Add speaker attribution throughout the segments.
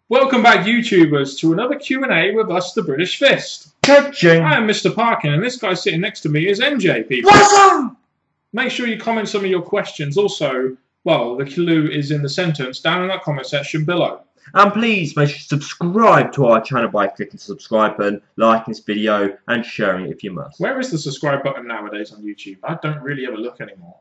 Speaker 1: Welcome back, YouTubers, to another Q&A with us, the British Fist.
Speaker 2: Judging.
Speaker 1: I am Mr. Parkin, and this guy sitting next to me is MJ, people.
Speaker 2: What's up?
Speaker 1: Make sure you comment some of your questions. Also, well, the clue is in the sentence down in that comment section below.
Speaker 2: And please make sure you subscribe to our channel by clicking the subscribe button, liking this video, and sharing it if you must.
Speaker 1: Where is the subscribe button nowadays on YouTube? I don't really ever look anymore.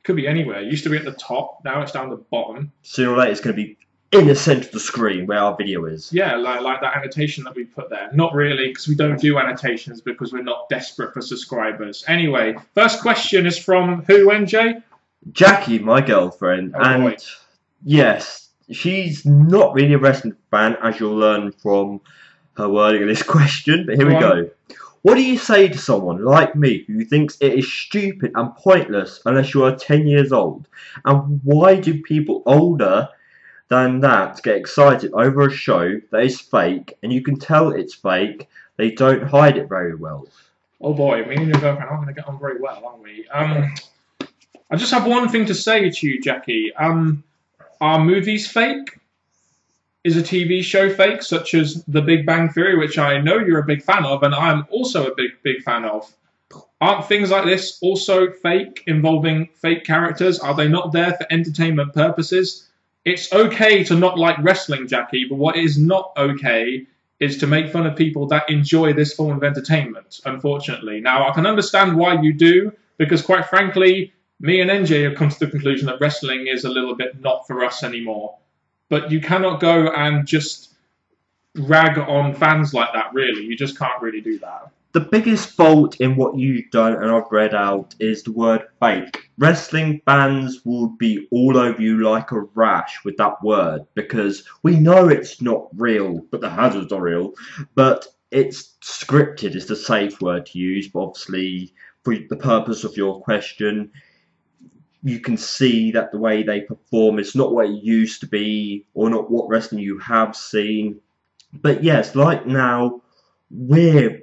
Speaker 1: Could be anywhere. It used to be at the top, now it's down the bottom.
Speaker 2: Sooner or later, it's going to be in the centre of the screen where our video is.
Speaker 1: Yeah, like that annotation that we put there. Not really, because we don't do annotations because we're not desperate for subscribers. Anyway, first question is from who, MJ?
Speaker 2: Jackie, my girlfriend,
Speaker 1: boy.
Speaker 2: Yes, she's not really a wrestling fan, as you'll learn from her wording of this question, but here we go. What do you say to someone like me who thinks it is stupid and pointless unless you are 10 years old? And why do people older than that get excited over a show that is fake, and you can tell it's fake? They don't hide it very well.
Speaker 1: Oh boy, me and your girlfriend aren't going to get on very well, aren't we? I just have one thing to say to you, Jackie. Are movies fake? Is a TV show fake, such as The Big Bang Theory, which I know you're a big fan of, and I'm also a big fan of? Aren't things like this also fake, involving fake characters? Are they not there for entertainment purposes? It's okay to not like wrestling, Jackie, but what is not okay is to make fun of people that enjoy this form of entertainment, unfortunately. Now, I can understand why you do, because quite frankly, me and NJ have come to the conclusion that wrestling is a little bit not for us anymore. But you cannot go and just rag on fans like that, really. You just can't really do that.
Speaker 2: The biggest fault in what you've done, and I've read out, is the word fake. Wrestling fans will be all over you like a rash with that word, because we know it's not real, but the hazard's not real. But it's scripted is the safe word to use, but obviously, for the purpose of your question, you can see that the way they perform is not what it used to be, or not what wrestling you have seen. But yes, like now, we're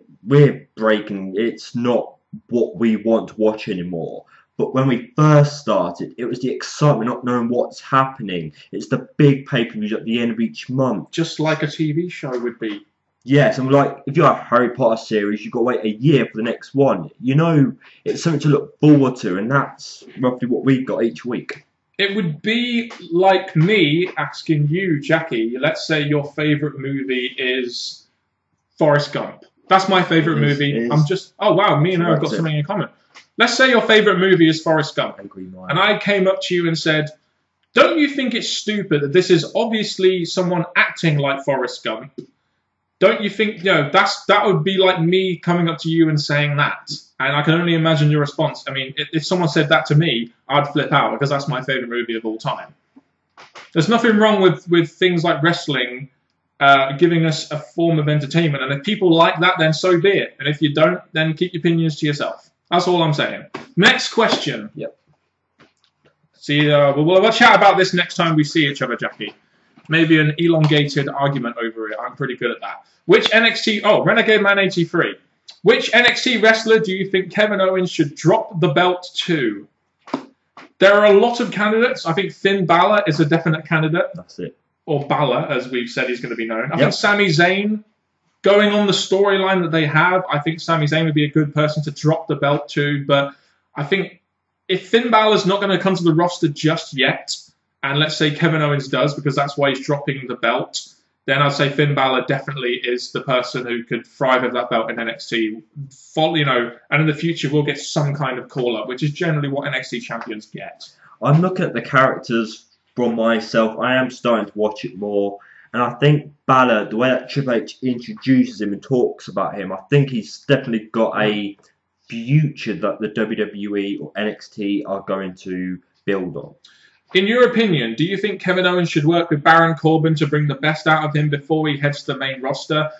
Speaker 2: breaking. It's not what we want to watch anymore. But when we first started, it was the excitement, not knowing what's happening. It's the big pay-per-views at the end of each month.
Speaker 1: Just like a TV show would be.
Speaker 2: Yes, and like, if you're a Harry Potter series, you've got to wait a year for the next one. You know, it's something to look forward to, and that's roughly what we've got each week.
Speaker 1: It would be like me asking you, Jackie, let's say your favourite movie is Forrest Gump. That's my favourite movie. I'm just, oh wow, me and her have got something in common. Let's say your favourite movie is Forrest Gump. And I came up to you and said, don't you think it's stupid that this is obviously someone acting like Forrest Gump? Don't you think, you know, that would be like me coming up to you and saying that? And I can only imagine your response. I mean, if someone said that to me, I'd flip out, because that's my favourite movie of all time. There's nothing wrong with things like wrestling giving us a form of entertainment. And if people like that, then so be it. And if you don't, then keep your opinions to yourself. That's all I'm saying. Next question.
Speaker 2: Yep.
Speaker 1: See, we'll chat about this next time we see each other, Jackie. Maybe an elongated argument over it. I'm pretty good at that. Which NXT... Oh, Renegade Man 83. Which NXT wrestler do you think Kevin Owens should drop the belt to? There are a lot of candidates. I think Finn Balor is a definite candidate.
Speaker 2: That's it.
Speaker 1: Or Balor, as we've said he's going to be known. I think Sami Zayn, going on the storyline that they have, I think Sami Zayn would be a good person to drop the belt to. But I think if Finn Balor's not going to come to the roster just yet, and let's say Kevin Owens does, because that's why he's dropping the belt, then I'd say Finn Balor definitely is the person who could thrive with that belt in NXT. You know, and in the future we'll get some kind of call-up, which is generally what NXT champions get.
Speaker 2: I'm looking at the characters from myself. I am starting to watch it more, and I think Balor, the way that Triple H introduces him and talks about him, I think he's definitely got a future that the WWE or NXT are going to build on.
Speaker 1: In your opinion, do you think Kevin Owens should work with Baron Corbin to bring the best out of him before he heads to the main roster?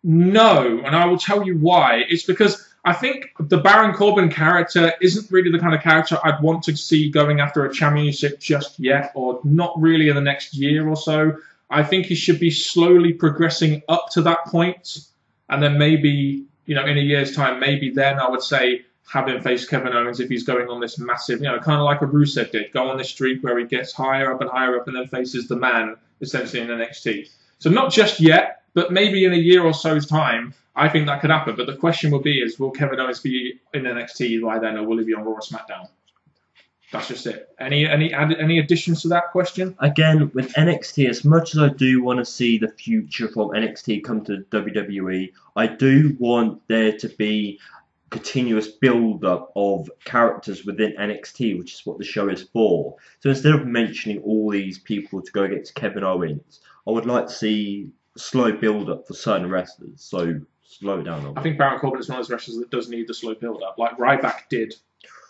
Speaker 1: No, and I will tell you why. It's because I think the Baron Corbin character isn't really the kind of character I'd want to see going after a championship just yet, or not really in the next year or so. I think he should be slowly progressing up to that point, and then maybe, you know, in a year's time, maybe then I would say have him face Kevin Owens if he's going on this massive, you know, kind of like a Rusev did, go on this streak where he gets higher up and then faces the man, essentially, in NXT. So not just yet, but maybe in a year or so's time, I think that could happen. But the question will be will Kevin Owens be in NXT by then, or will he be on Raw or SmackDown? That's just it. Any additions to that question?
Speaker 2: Again, with NXT, as much as I do want to see the future from NXT come to WWE, I do want there to be continuous build-up of characters within NXT, which is what the show is for. So instead of mentioning all these people to go against Kevin Owens, I would like to see a slow build-up for certain wrestlers. So slow it down.
Speaker 1: I think Baron Corbin is one of those wrestlers that does need the slow build-up, like Ryback did,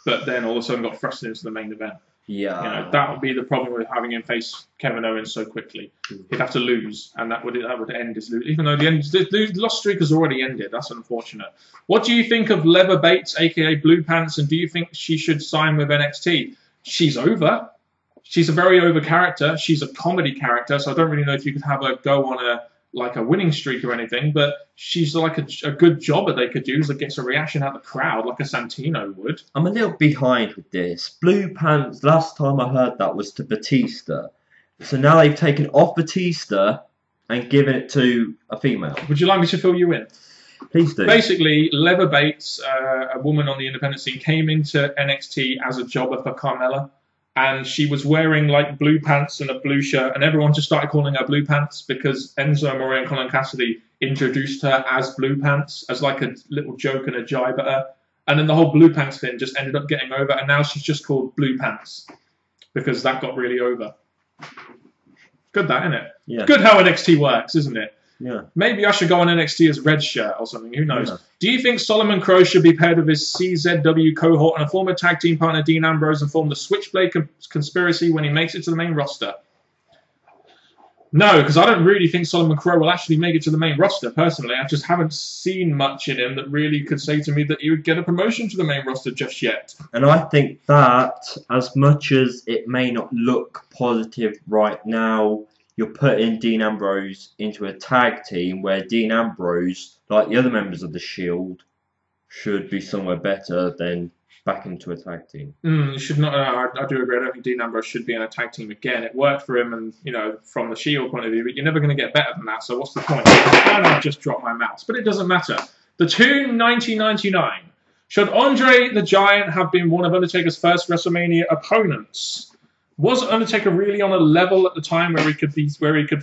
Speaker 1: but then all of a sudden got thrusted into the main event.
Speaker 2: Yeah,
Speaker 1: that would be the problem with having him face Kevin Owens so quickly. He'd have to lose, and that would end his lose. Even though the lost streak has already ended, that's unfortunate. What do you think of Leather Bates, aka Blue Pants, and do you think she should sign with NXT? She's over. She's a very over character. She's a comedy character, so I don't really know if you could have her go on a winning streak or anything, but she's like a good jobber they could use that gets a reaction out of the crowd like a Santino would.
Speaker 2: I'm a little behind with this. Blue Pants, last time I heard that was to Batista. So now they've taken off Batista and given it to a female.
Speaker 1: Would you like me to fill you in?
Speaker 2: Please do.
Speaker 1: Basically, Leather Bates, a woman on the independent scene, came into NXT as a jobber for Carmella. And she was wearing like blue pants and a blue shirt, and everyone just started calling her Blue Pants because Enzo Amore and Colin Cassidy introduced her as Blue Pants as like a little joke and a jibe at her. And then the whole Blue Pants thing just ended up getting over, and now she's just called Blue Pants because that got really over. Good, that, isn't it?
Speaker 2: Yeah.
Speaker 1: Good how NXT works, isn't it?
Speaker 2: Yeah.
Speaker 1: Maybe I should go on NXT as Red Shirt or something. Who knows?
Speaker 2: Yeah.
Speaker 1: Do you think Solomon Crowe should be paired with his CZW cohort and a former tag team partner Dean Ambrose and form the Switchblade Conspiracy when he makes it to the main roster? No, because I don't really think Solomon Crowe will actually make it to the main roster, personally. I just haven't seen much in him that really could say to me that he would get a promotion to the main roster just yet.
Speaker 2: And I think that, as much as it may not look positive right now, you're putting Dean Ambrose into a tag team where Dean Ambrose, like the other members of the Shield, should be somewhere better than back into a tag team.
Speaker 1: Should not. I do agree. I don't think Dean Ambrose should be in a tag team again. It worked for him, and from the Shield point of view, but you're never going to get better than that. So what's the point? And I've just dropped my mouse, but it doesn't matter. The two 1999. Should Andre the Giant have been one of Undertaker's first WrestleMania opponents? Was Undertaker really on a level at the time where he could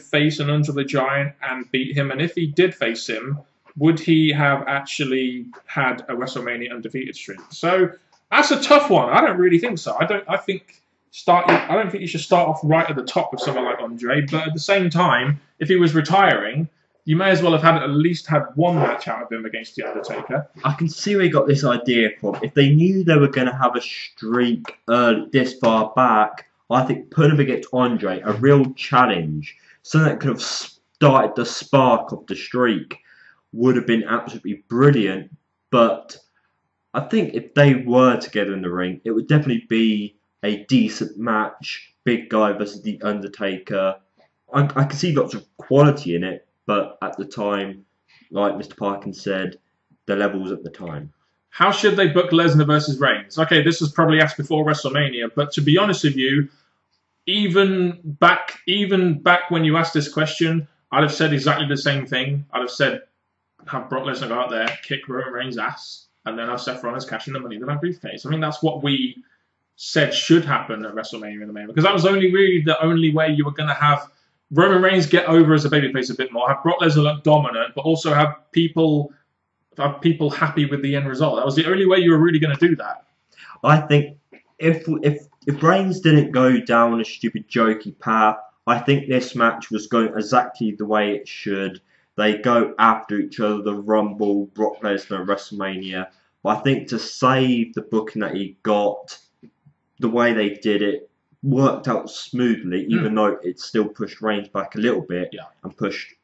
Speaker 1: face an Andre the Giant and beat him? And if he did face him, would he have actually had a WrestleMania undefeated streak? So that's a tough one. I don't really think so. I don't think you should start off right at the top with someone like Andre. But at the same time, if he was retiring, you may as well have at least had one match out of him against the Undertaker.
Speaker 2: I can see where he got this idea from. If they knew they were going to have a streak this far back, I think putting him against Andre, a real challenge, something that could have started the spark of the streak, would have been absolutely brilliant. But I think if they were together in the ring, it would definitely be a decent match. Big guy versus the Undertaker. I can see lots of quality in it, but at the time, like Mr. Parkin said, the levels at the time.
Speaker 1: How should they book Lesnar versus Reigns? Okay, this was probably asked before WrestleMania, but to be honest with you, even back when you asked this question, I'd have said exactly the same thing. I'd have said, have Brock Lesnar go out there, kick Roman Reigns' ass, and then have Seth Rollins cash in the Money in the Bank briefcase. I mean, that's what we said should happen at WrestleMania in the main, because that was the only way you were going to have Roman Reigns get over as a babyface a bit more, have Brock Lesnar look dominant, but also have people happy with the end result. That was the only way you were really going to do that.
Speaker 2: I think if Reigns didn't go down a stupid jokey path, I think this match was going exactly the way it should. They go after each other, the Rumble, Brock Lesnar, WrestleMania. But I think to save the booking that he got, the way they did it worked out smoothly, even though it still pushed Reigns back a little bit and pushed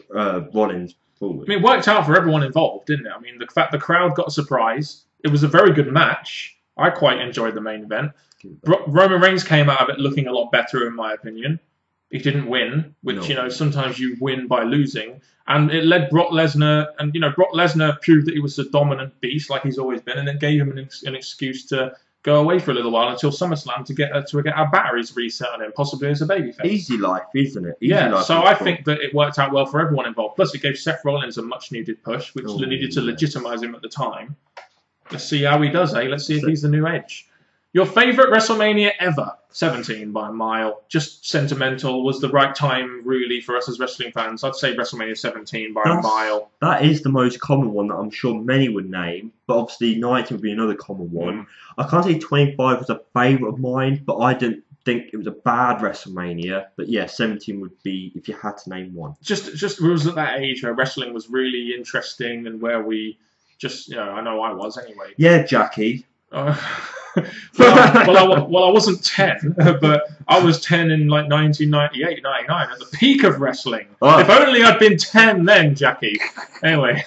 Speaker 2: Rollins forward.
Speaker 1: I mean, it worked out for everyone involved, didn't it? I mean, the fact the crowd got a surprise. It was a very good match. I quite enjoyed the main event. Roman Reigns came out of it looking a lot better, in my opinion. He didn't win, which, sometimes you win by losing. And it led Brock Lesnar, and, Brock Lesnar proved that he was a dominant beast, like he's always been, and it gave him an excuse to go away for a little while until SummerSlam to get our batteries reset on him, possibly as a babyface.
Speaker 2: Easy life, isn't it? Easy
Speaker 1: yeah,
Speaker 2: life
Speaker 1: so I think that it worked out well for everyone involved. Plus, it gave Seth Rollins a much-needed push, which needed to legitimize him at the time. Let's see how he does, eh? Let's see if he's the new Edge. Your favourite WrestleMania ever? 17 by a mile. Just sentimental. Was the right time, really, for us as wrestling fans. I'd say WrestleMania 17 by a mile.
Speaker 2: That is the most common one that I'm sure many would name. But obviously 19 would be another common one. I can't say 25 was a favourite of mine, but I didn't think it was a bad WrestleMania. But yeah, 17 would be if you had to name one.
Speaker 1: Just was at that age where wrestling was really interesting and where we just, I know I was anyway.
Speaker 2: Yeah, Jackie.
Speaker 1: Well, I wasn't 10, but I was 10 in like 1998, 99, at the peak of wrestling. Oh. If only I'd been 10 then, Jackie. Anyway,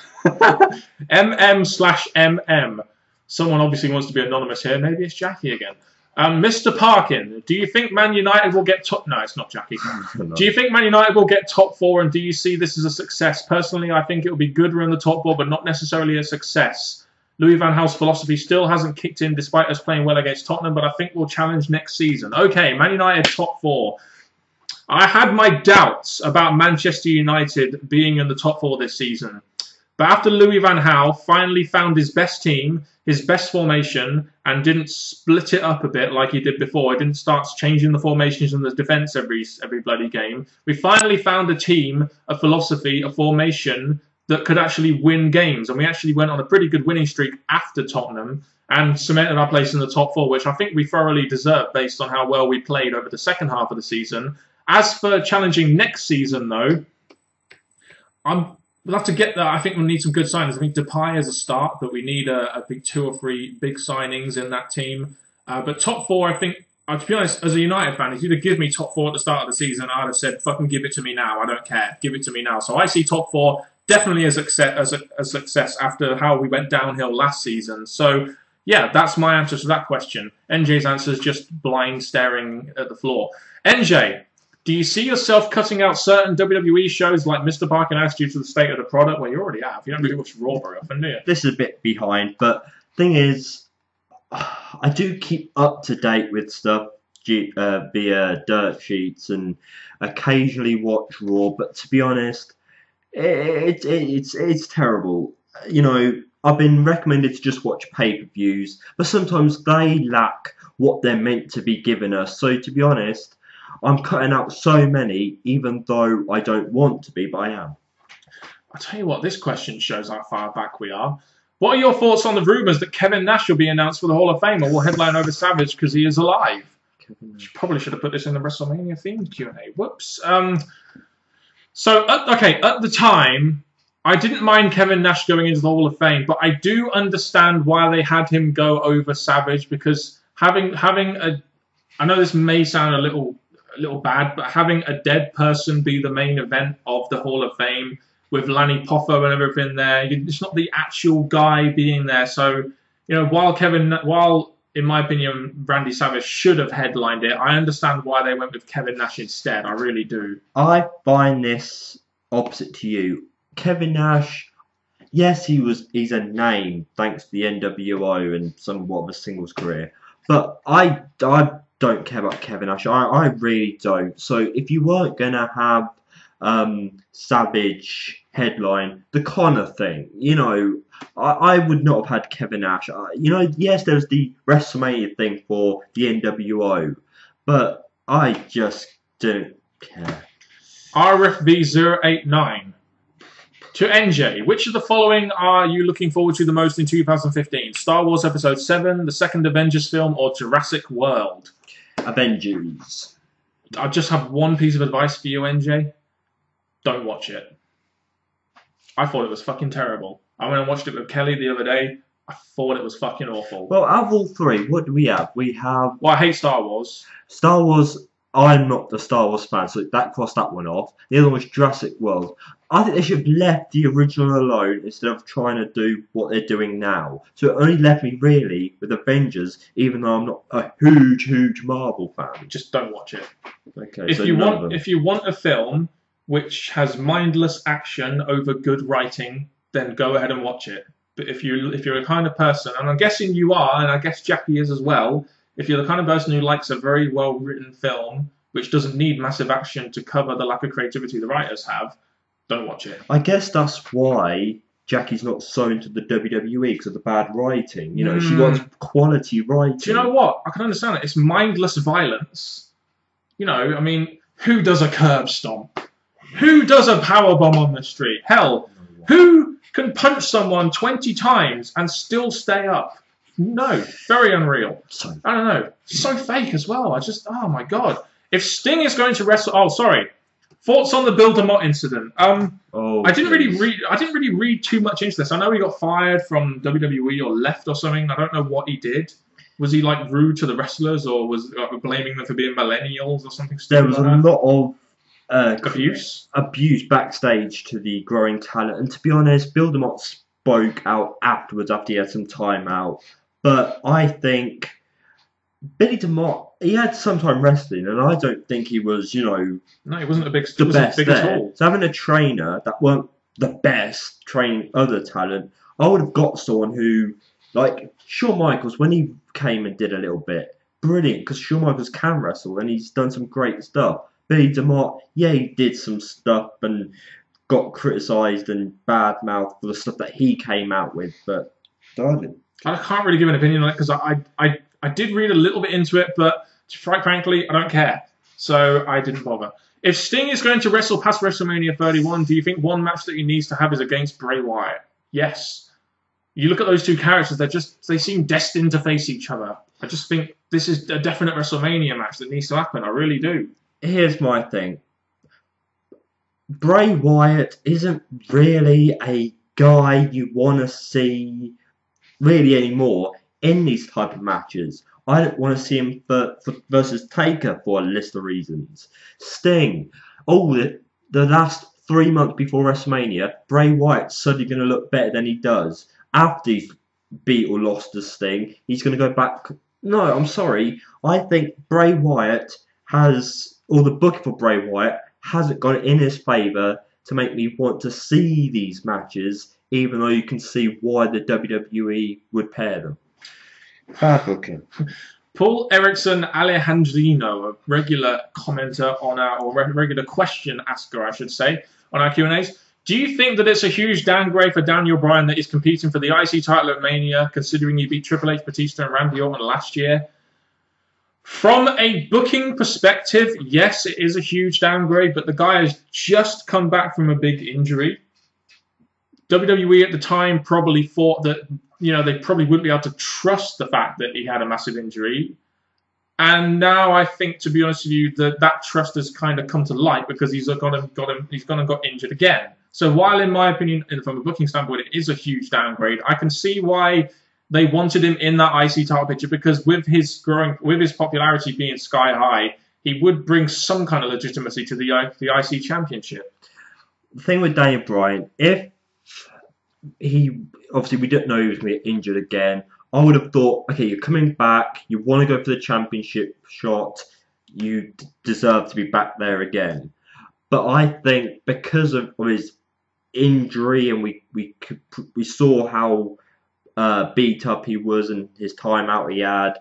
Speaker 1: MM/MM. Someone obviously wants to be anonymous here. Maybe it's Jackie again. Mr. Parkin, do you think Man United will get top... No, it's not Jackie. No. Do you think Man United will get top 4, and do you see this as a success? Personally, I think it will be good we're in the top 4, but not necessarily a success. Louis van Gaal's philosophy still hasn't kicked in despite us playing well against Tottenham, but I think we'll challenge next season. Okay, Man United top 4. I had my doubts about Manchester United being in the top 4 this season. But after Louis van Gaal finally found his best team, his best formation, and didn't split it up a bit like he did before, he didn't start changing the formations and the defence every bloody game, we finally found a team, a philosophy, a formation that could actually win games. And we actually went on a pretty good winning streak after Tottenham and cemented our place in the top 4, which I think we thoroughly deserved based on how well we played over the second half of the season. As for challenging next season, though, we'll have to get there. I think we'll need some good signings. I think Depay is a start, but we need a big 2 or 3 big signings in that team. But top 4, I think, to be honest, as a United fan, if you'd have given me top 4 at the start of the season, I'd have said, fucking give it to me now. I don't care. Give it to me now. So I see top 4 definitely a success after how we went downhill last season. So, yeah, that's my answer to that question. NJ's answer is just blind staring at the floor. NJ, do you see yourself cutting out certain WWE shows like Mr. Parkin Ass due to the state of the product? Well, you already have. You don't really watch Raw very often, do you?
Speaker 2: This is a bit behind, but thing is, I do keep up to date with stuff via dirt sheets and occasionally watch Raw, but to be honest, it's terrible. I've been recommended to just watch pay-per-views, but sometimes they lack what they're meant to be giving us. So to be honest, I'm cutting out so many, even though I don't want to be, but I am.
Speaker 1: I'll tell you what, this question shows how far back we are. What are your thoughts on the rumours that Kevin Nash will be announced for the Hall of Fame or will headline over Savage because he is alive? Probably should have put this in the WrestleMania themed Q&A. Whoops. So, at the time, I didn't mind Kevin Nash going into the Hall of Fame, but I do understand why they had him go over Savage because having a... I know this may sound a little bad, but having a dead person be the main event of the Hall of Fame with Lanny Poffo and everything there, it's not the actual guy being there. So, while in my opinion, Randy Savage should have headlined it, I understand why they went with Kevin Nash instead. I really do.
Speaker 2: I find this opposite to you. Kevin Nash, yes, he's a name thanks to the NWO and somewhat of a singles career, but I don't care about Kevin Nash. I really don't. So if you weren't going to have Savage headline the Connor thing, I would not have had Kevin Nash. Yes, there was the WrestleMania thing for the NWO, but I just didn't care.
Speaker 1: RFV089. To NJ, which of the following are you looking forward to the most in 2015? Star Wars Episode 7, the second Avengers film, or Jurassic World?
Speaker 2: Avengers.
Speaker 1: I just have one piece of advice for you, NJ. Don't watch it. I thought it was fucking terrible. I went and watched it with Kelly the other day. I thought it was fucking awful.
Speaker 2: Well, out of all 3, what do we have? We have...
Speaker 1: Well, I hate Star Wars.
Speaker 2: Star Wars, I'm not the Star Wars fan, so that crossed that one off. The other one was Jurassic World. I think they should have left the original alone instead of trying to do what they're doing now. So it only left me really with Avengers, even though I'm not a huge Marvel fan.
Speaker 1: Just don't watch it.
Speaker 2: Okay.
Speaker 1: If you want a film which has mindless action over good writing, then go ahead and watch it. But if you're the kind of person, and I'm guessing you are, and I guess Jackie is as well, if you're the kind of person who likes a very well written film which doesn't need massive action to cover the lack of creativity the writers have, don't watch it.
Speaker 2: I guess that's why Jackie's not so into the WWE because of the bad writing. You know, she wants quality writing.
Speaker 1: Do you know what? I can understand it. It's mindless violence. You know, I mean, who does a curb stomp? Who does a power bomb on the street? Hell, who can punch someone 20 times and still stay up? No, very unreal. I don't know. So fake as well. Oh my god. If Sting is going to wrestle, thoughts on the Bill DeMott incident? I didn't really read too much into this. I know he got fired from WWE or left or something. I don't know what he did. Was he like rude to the wrestlers, or was blaming them for being millennials or something?
Speaker 2: There was a lot of
Speaker 1: abuse
Speaker 2: backstage to the growing talent, and to be honest, Bill DeMott spoke out afterwards after he had some time out. But I think Billy DeMott, he had some time wrestling, and I don't think he was, you know,
Speaker 1: no, he wasn't
Speaker 2: the best
Speaker 1: big
Speaker 2: there.
Speaker 1: at all.
Speaker 2: So having a trainer that weren't the best training other talent, I would have got someone who, like Shawn Michaels, when he came and did a little bit, brilliant, because Shawn Michaels can wrestle and he's done some great stuff. Billy DeMott, yeah, he did some stuff and got criticised and bad-mouthed for the stuff that he came out with, but darling.
Speaker 1: I can't really give an opinion on it because I did read a little bit into it, but quite frankly, I don't care. So I didn't bother. If Sting is going to wrestle past WrestleMania 31, do you think one match that he needs to have is against Bray Wyatt? Yes. You look at those two characters, they seem destined to face each other. I just think this is a definite WrestleMania match that needs to happen. I really do.
Speaker 2: Here's my thing. Bray Wyatt isn't really a guy you want to see really anymore in these type of matches. I don't want to see him versus Taker for a list of reasons. Sting. The last 3 months before WrestleMania, Bray Wyatt's suddenly going to look better than he does. After he's beat or lost to Sting, he's going to go back. No, I'm sorry. I think Bray Wyatt or the booking for Bray Wyatt hasn't gone in his favour to make me want to see these matches, even though you can see why the WWE would pair them. Bad booking.
Speaker 1: Paul Erickson Alejandrino, a regular commenter on regular question asker, I should say, on our Q&As. Do you think that it's a huge downgrade for Daniel Bryan that he's competing for the IC title at Mania, considering he beat Triple H, Batista, and Randy Orton last year? From a booking perspective, yes, it is a huge downgrade, but the guy has just come back from a big injury. WWE at the time probably thought that, they probably wouldn't be able to trust the fact that he had a massive injury. And now I think, to be honest with you, that trust has kind of come to light because he's gone and got injured again. So while, in my opinion, from a booking standpoint, it is a huge downgrade, I can see why they wanted him in that IC title picture, because with his popularity being sky high, he would bring some kind of legitimacy to the IC championship.
Speaker 2: The thing with Daniel Bryan, if obviously we didn't know he was going to get injured again, I would have thought, okay, you're coming back, you want to go for the championship shot, you deserve to be back there again. But I think because of his injury, and we saw how beat up he was and his time out he had,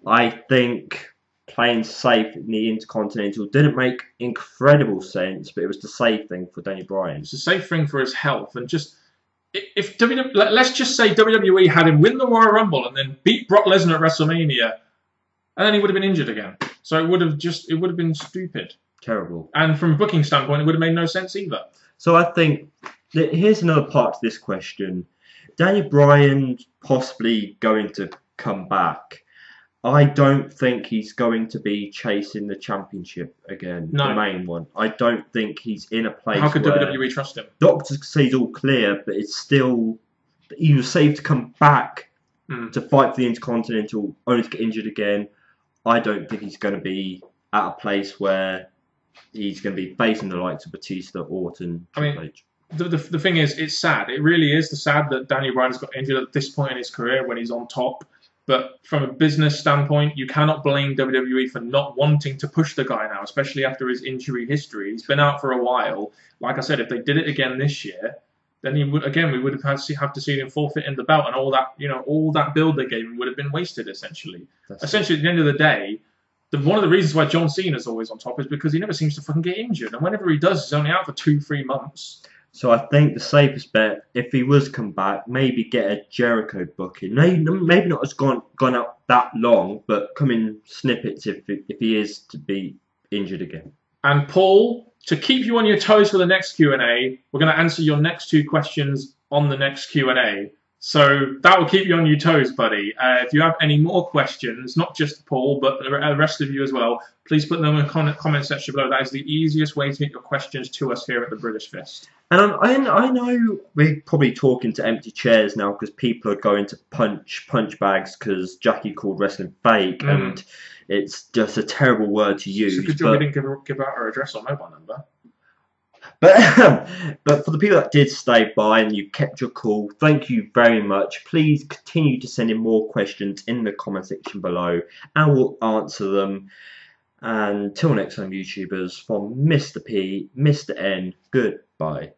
Speaker 2: I think playing safe in the Intercontinental didn't make incredible sense, but it was the safe thing for Daniel Bryan.
Speaker 1: It's a safe thing for his health, and just let's just say WWE had him win the Royal Rumble and then beat Brock Lesnar at WrestleMania, and then he would have been injured again. So it would have been stupid.
Speaker 2: Terrible.
Speaker 1: And from a booking standpoint, it would have made no sense either.
Speaker 2: So I think that here's another part to this question. Daniel Bryan possibly going to come back. I don't think he's going to be chasing the championship again, the main one. I don't think he's in a place
Speaker 1: How could
Speaker 2: where
Speaker 1: WWE trust him?
Speaker 2: Doctors say he's all clear, but it's still... He was safe to come back to fight for the Intercontinental, only to get injured again. I don't think he's going to be at a place where he's going to be facing the likes of Batista, Orton, Triple H.
Speaker 1: The thing is, it's sad. It really is sad that Daniel Bryan has got injured at this point in his career when he's on top. But from a business standpoint, you cannot blame WWE for not wanting to push the guy now, especially after his injury history. He's been out for a while. Like I said, if they did it again this year, then we would have have to see him forfeiting the belt, and all that build they gave him would have been wasted essentially. Essentially, at the end of the day, one of the reasons why John Cena's always on top is because he never seems to fucking get injured, and whenever he does, he's only out for 2-3 months.
Speaker 2: So I think the safest bet, if he was come back, maybe get a Jericho booking. Maybe not has gone out that long, but come in snippets if he is to be injured again.
Speaker 1: And Paul, to keep you on your toes for the next Q&A, we're going to answer your next 2 questions on the next Q&A. So that will keep you on your toes, buddy. If you have any more questions, not just Paul, but the rest of you as well, please put them in the comment section below. That is the easiest way to get your questions to us here at the British Fist.
Speaker 2: And I know we're probably talking to empty chairs now because people are going to punch bags because Jackie called wrestling fake, and it's just a terrible word to use.
Speaker 1: It's a good job we didn't give out our address or mobile number.
Speaker 2: But for the people that did stay by and you kept your cool, thank you very much. Please continue to send in more questions in the comment section below, and we'll answer them. And until next time, YouTubers, from Mr. P, Mr. N, goodbye.